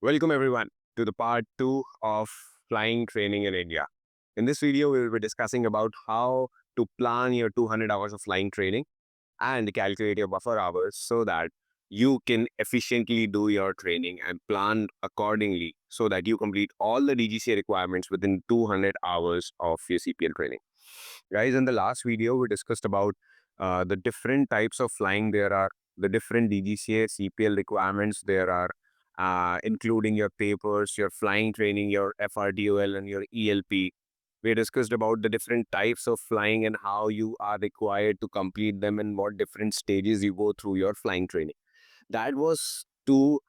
Welcome everyone to the part 2 of flying training in India. In this video, we will be discussing about how to plan your 200 hours of flying training and calculate your buffer hours so that you can efficiently do your training and plan accordingly so that you complete all the DGCA requirements within 200 hours of your CPL training. Guys, in the last video, we discussed about the different types of flying there are, the different DGCA, CPL requirements there are, including your papers, your flying training, your FRDOL, and your ELP. We discussed about the different types of flying and how you are required to complete them and what different stages you go through your flying training. That was to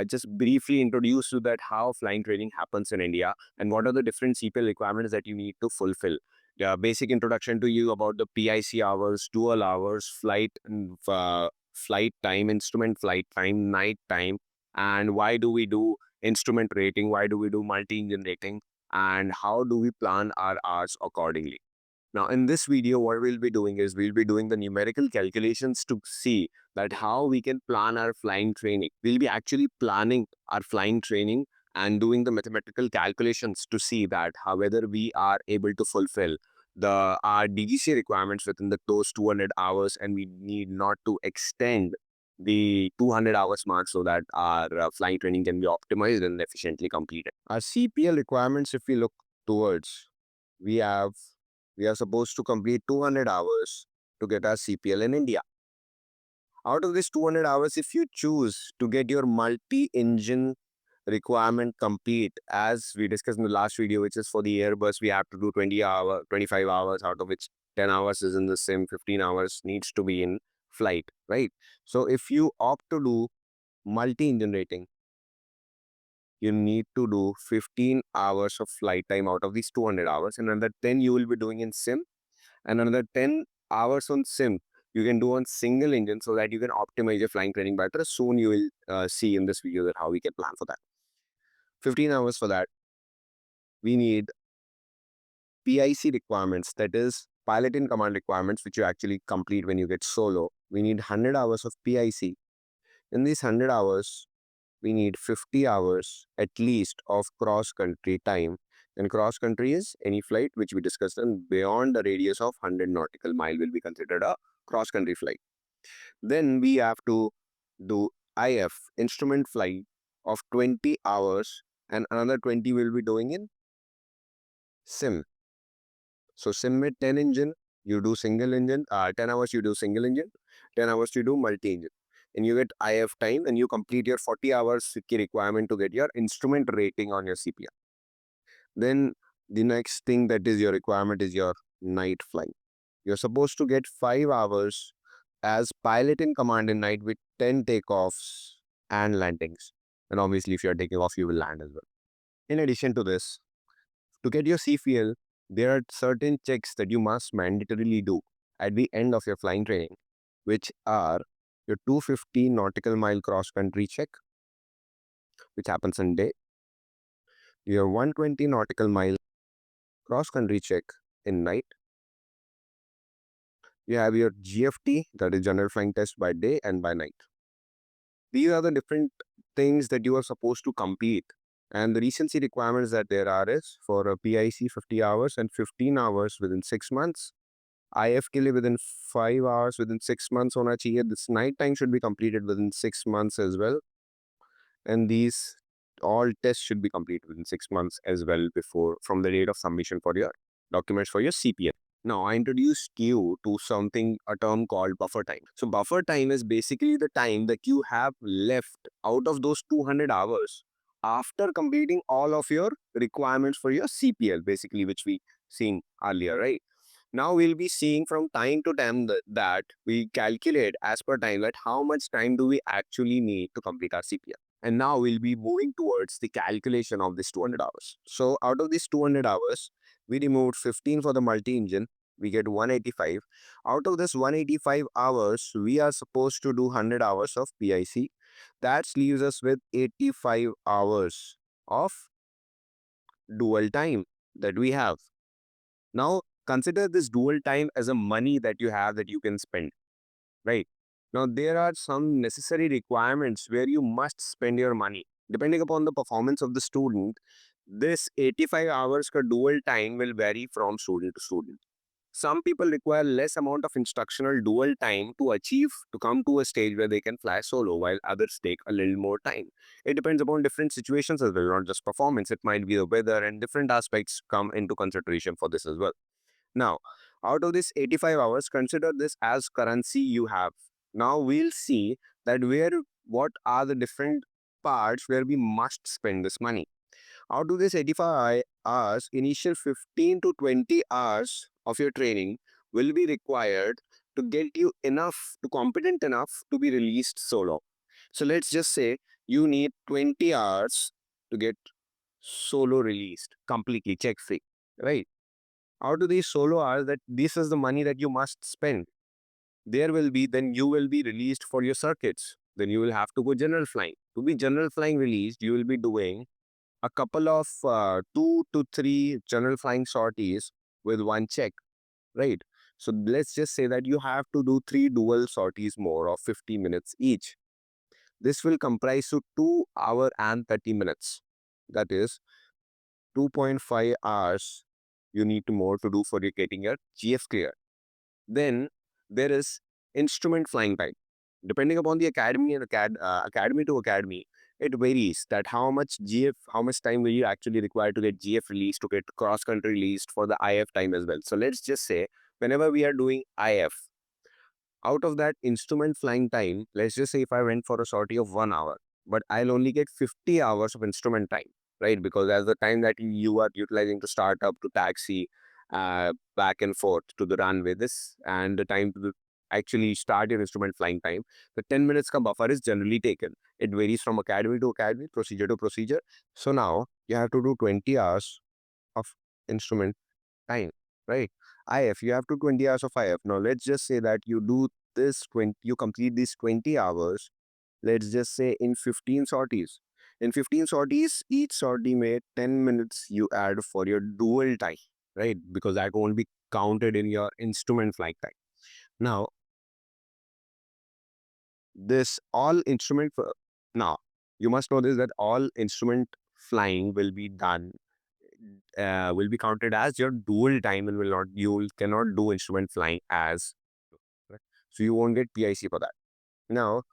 just briefly introduce you that how flying training happens in India and what are the different CPL requirements that you need to fulfill. The basic introduction to you about the PIC hours, dual hours, flight time, instrument flight time, night time, and why do we do instrument rating, why do we do multi-engine rating, and how do we plan our hours accordingly. Now, in this video, what we'll be doing is we'll be doing the numerical calculations to see that how we can plan our flying training. We'll be actually planning our flying training and doing the mathematical calculations to see that how whether we are able to fulfill the our DGC requirements within those 200 hours, and we need not to extend the 200 hours mark so that our flying training can be optimized and efficiently completed. Our CPL requirements, if we look towards, we have we are supposed to complete 200 hours to get our CPL in India. Out of this 200 hours, if you choose to get your multi-engine requirement complete, as we discussed in the last video, which is for the Airbus, we have to do 25 hours, out of which 10 hours is in the sim, 15 hours needs to be in flight, right? So if you opt to do multi-engine rating, you need to do 15 hours of flight time out of these 200 hours, and another 10 you will be doing in sim, and another 10 hours on sim you can do on single engine so that you can optimize your flying training better. Soon you will see in this video that how we can plan for that. 15 hours for that, we need PIC requirements, that is pilot in command requirements, which you actually complete when you get solo. We need 100 hours of PIC. In these 100 hours, we need 50 hours at least of cross-country time. And cross-country is any flight which we discussed, and beyond the radius of 100 nautical mile will be considered a cross-country flight. Then we have to do IF, instrument flight, of 20 hours, and another 20 will be doing in sim. So sim with 10 engine, you do single engine, 10 hours you do single engine, 10 hours you do multi-engine. And you get IF time and you complete your 40 hours requirement to get your instrument rating on your CPL. Then the next thing that is your requirement is your night flight. You're supposed to get 5 hours as pilot in command in night with 10 takeoffs and landings. And obviously, if you're taking off, you will land as well. In addition to this, to get your CPL, there are certain checks that you must mandatorily do at the end of your flying training, which are your 250 nautical mile cross country check, which happens in day, your 120 nautical mile cross country check in night, you have your GFT, that is general flying test, by day and by night. These are the different things that you are supposed to complete. And the recency requirements that there are is for a PIC 50 hours and 15 hours within 6 months. IF के लिए within 5 hours within 6 months होना चाहिए. This night time should be completed within 6 months as well. And these all tests should be completed within 6 months as well before from the date of submission for your documents for your CPL. Now, I introduced you to a term called buffer time. So buffer time is basically the time that you have left out of those 200 hours after completing all of your requirements for your CPL, basically, which we seen earlier, right? Now we'll be seeing from time to time that we calculate as per time that how much time do we actually need to complete our CPL. And now we'll be moving towards the calculation of this 200 hours. So out of these 200 hours, we removed 15 for the multi-engine, we get 185. Out of this 185 hours, we are supposed to do 100 hours of PIC. That leaves us with 85 hours of dual time that we have. Now, consider this dual time as a money that you have that you can spend, right? Now, there are some necessary requirements where you must spend your money. Depending upon the performance of the student, this 85 hours ka dual time will vary from student to student. Some people require less amount of instructional dual time to come to a stage where they can fly solo, while others take a little more time. It depends upon different situations as well, not just performance. It might be the weather, and different aspects come into consideration for this as well. Now, out of this 85 hours, consider this as currency you have. Now we'll see that what are the different parts where we must spend this money. Out of this 85 hours, initial 15 to 20 hours of your training will be required to get you competent enough to be released solo. So let's just say you need 20 hours to get solo released, completely check free, right? Out of these solo hours, that this is the money that you must spend. Then you will be released for your circuits. Then you will have to go general flying. To be general flying released, you will be doing a couple of 2 to 3 general flying sorties with one check, right? So let's just say that you have to do 3 dual sorties more of 50 minutes each. This will comprise to 2 hour and 30 minutes. That is 2.5 hours you need to more to do for your getting your GF clear. Then there is instrument flying time. Depending upon the academy and academy to academy, it varies that how much time will you actually require to get GF released, to get cross country released for the IF time as well. So let's just say whenever we are doing IF, out of that instrument flying time, let's just say if I went for a sortie of 1 hour, but I'll only get 50 hours of instrument time, right? Because as the time that you are utilizing to start up, to taxi, back and forth to the runway, this and the time to actually start your instrument flying time, the 10 minutes ka buffer is generally taken. It varies from academy to academy, procedure to procedure. So now you have to do 20 hours of instrument time, right? IF, you have to 20 hours of IF. Now, let's just say that you complete these 20 hours, let's just say in 15 sorties. In 15 sorties, each sortie made 10 minutes you add for your dual time, right? Because that won't be counted in your instrument flight time. Now, this all instrument, now, you must know this that all instrument flying will be counted as your dual time and you cannot do instrument flying as, right? So you won't get PIC for that. Now,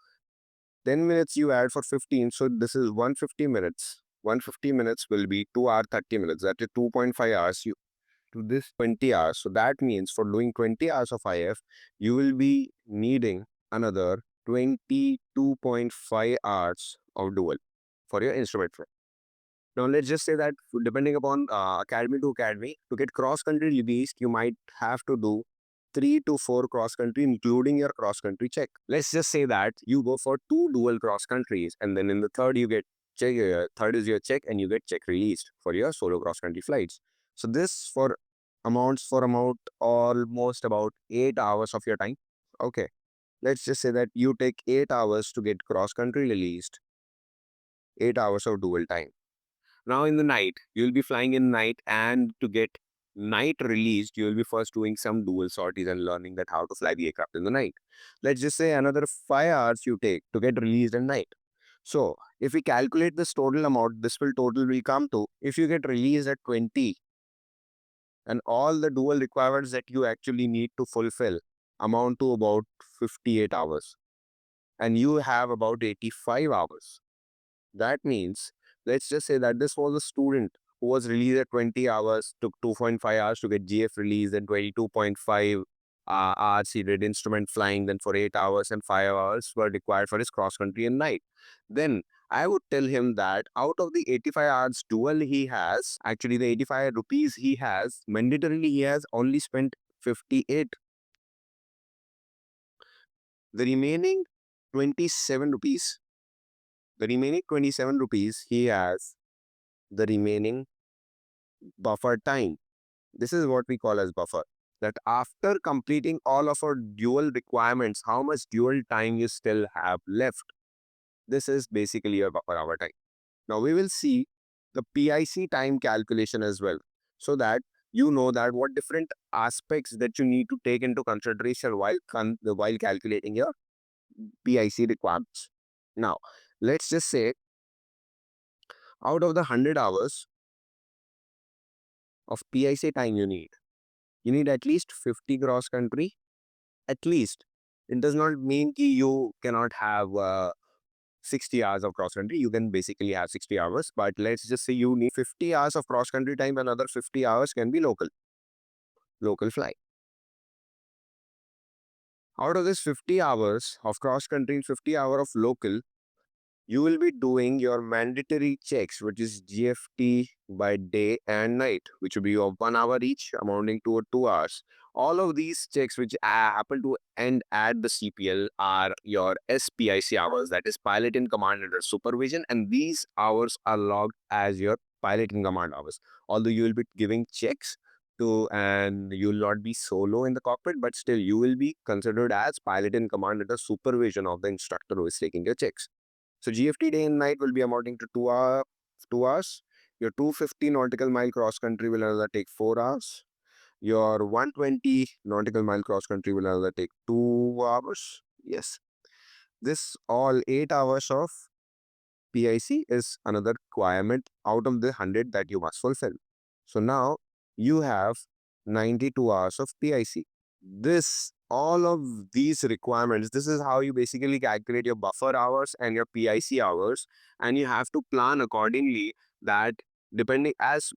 10 minutes you add for 15, so this is 150 minutes. 150 minutes will be 2 hour 30 minutes. That is 2.5 hours. You to this 20 hours. So that means for doing 20 hours of IF, you will be needing another 22.5 hours of dual for your instrument flight. Now, let's just say that depending upon academy to academy, to get cross country released, you might have to do 3 to 4 cross country, including your cross country check. Let's just say that you go for 2 dual cross countries, and then in the third, you get check. Third is your check, and you get check released for your solo cross country flights. So this amounts for almost about 8 hours of your time. Okay, let's just say that you take 8 hours to get cross country released, 8 hours of dual time. Now in the night, you'll be flying in night, and to get night released, you'll be first doing some dual sorties and learning that how to fly the aircraft in the night. Let's just say another 5 hours you take to get released at night. So if we calculate this total amount, total will come to, if you get released at 20 and all the dual requirements that you actually need to fulfill amount to about 58 hours, and you have about 85 hours. That means, let's just say that this was a student who was released at 20 hours, took 2.5 hours to get GF released, then 22.5 hours he did instrument flying, then for 8 hours and 5 hours were required for his cross country and night. Then I would tell him that out of the 85 hours dual he has, actually the 85 rupees he has, mandatorily he has only spent 58. The remaining 27 rupees, the remaining 27 rupees he has the remaining buffer time. This is what we call as buffer. That after completing all of our dual requirements, how much dual time you still have left. This is basically your buffer hour time. Now we will see the PIC time calculation as well, so that you know that what different aspects that you need to take into consideration while calculating your PIC requirements. Now, let's just say Out of the 100 hours of PIC time you need at least 50 cross country, at least. It does not mean ki you cannot have 60 hours of cross country. You can basically have 60 hours, but let's just say you need 50 hours of cross country time, another 50 hours can be local flight. Out of this 50 hours of cross country and 50 hour of local, you will be doing your mandatory checks, which is GFT by day and night, which will be of 1 hour each, amounting to 2 hours. All of these checks, which happen to end at the CPL, are your SPIC hours, that is pilot in command under supervision, and these hours are logged as your pilot in command hours. Although you will be giving checks to, and you will not be solo in the cockpit, but still you will be considered as pilot in command under supervision of the instructor who is taking your checks. So GFT day and night will be amounting to 2 hours. Your 250 nautical mile cross country will another take 4 hours. Your 120 nautical mile cross country will another take 2 hours. Yes, this all 8 hours of PIC is another requirement out of the 100 that you must fulfill. So now you have 92 hours of PIC. This, all of these requirements, this is how you basically calculate your buffer hours and your PIC hours, and you have to plan accordingly that depending as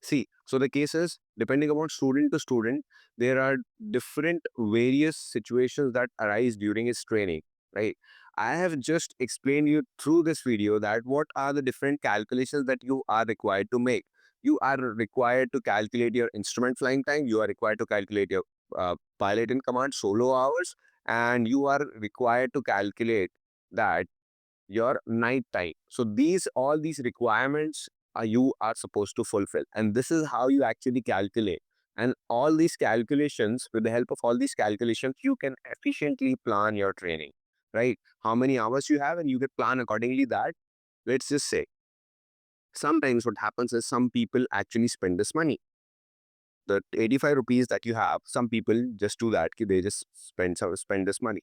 see, so the case is depending upon student to student, there are different various situations that arise during his training, right? I have just explained you through this video that what are the different calculations that you are required to make. You are required to calculate your instrument flying time, you are required to calculate your pilot in command solo hours, and you are required to calculate that your night time. So these all these requirements you are supposed to fulfill, and this is how you actually calculate. And all these calculations, with the help of all these calculations, you can efficiently plan your training, right? How many hours you have, and you can plan accordingly. That, let's just say, sometimes what happens is some people actually spend this money, the 85 rupees that you have. Some people just do that, they just spend this money.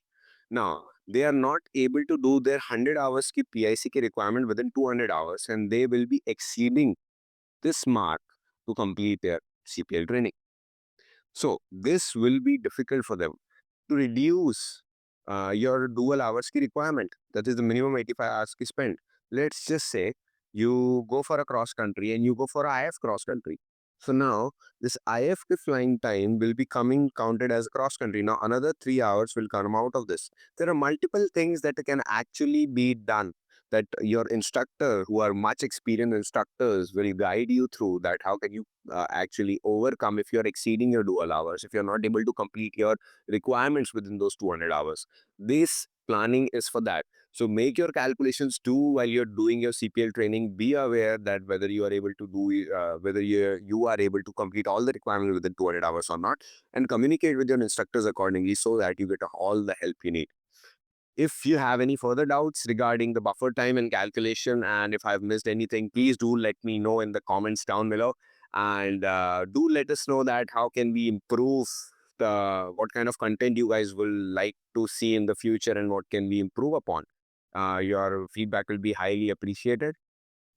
Now they are not able to do their 100 hours ki PIC ki requirement within 200 hours, and they will be exceeding this mark to complete their CPL training. So this will be difficult for them to reduce your dual hours ki requirement. That is the minimum 85 hours ki spent. Let's just say you go for a cross country and you go for a IF cross country. So now this IF ki flying time will be coming counted as cross country. Now another 3 hours will come out of this. There are multiple things that can actually be done, that your instructor, who are much experienced instructors, will guide you through that. How can you actually overcome if you're exceeding your dual hours, if you're not able to complete your requirements within those 200 hours. This planning is for that. So make your calculations too while you're doing your CPL training. Be aware that whether you are able to do, whether you are able to complete all the requirements within 200 hours or not, and communicate with your instructors accordingly so that you get all the help you need. If you have any further doubts regarding the buffer time and calculation, and if I've missed anything, please do let me know in the comments down below. And do let us know that how can we improve what kind of content you guys will like to see in the future, and what can we improve upon. Your feedback will be highly appreciated.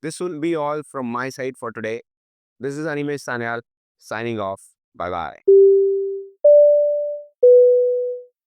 This will be all from my side for today. This is Animesh Sanyal signing off. Bye bye.